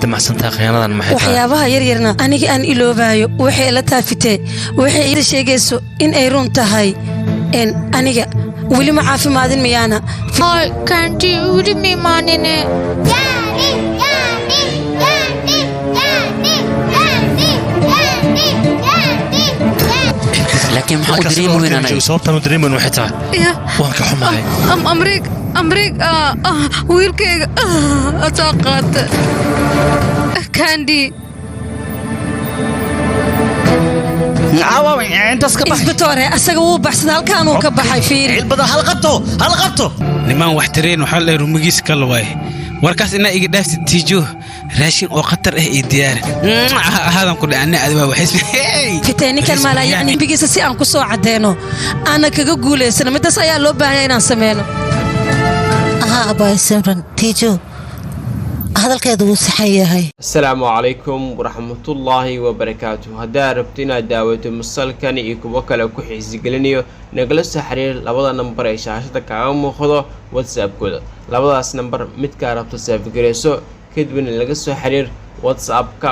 damacsantaa khiyaanadan maxay tahay waxyaabaha yaryarna aniga aan iloobayo waxay la taafitee waxay ila sheegayso in ay run tahay aniga weli ma caafimaadin miyaana هاي كانتي ودي مانينه لكن محمود دريم وين أنا sababtan dareeman waxay tahay waan ka xumahay أمريك ويلكيغ أتاقات كاندي انت اسكبح isbitoore asaga wuu baxsada halkaan uu ka baxay fiiri البدا هل قبطه niman wax tireen waxa la rumigiis kala waay warkaas ina iga dhaafti tiijo raashin oo khatar ah ee diyaar haadan ku dhacna adaba waxay fiteeni kan mala yani bigiisa si aan ku soo cadeeno ana kaga guuleysana midaas ayaa loo baahan inaan sameeyno abay simran tiijo hadalkeedu wuu saxan yahay asalaamu calaykum waraxmatullaahi wabarakaatuh haddaa rabto inaad daawato musalkan iyo kuwo kale ku xiisigelinayo nagala soo xiriir labada nambar ee shaashada kaaga muuqdo whatsappkooda labadaas nambar midkaa rabto saafigareyso kadibna laga soo xiriir whatsappka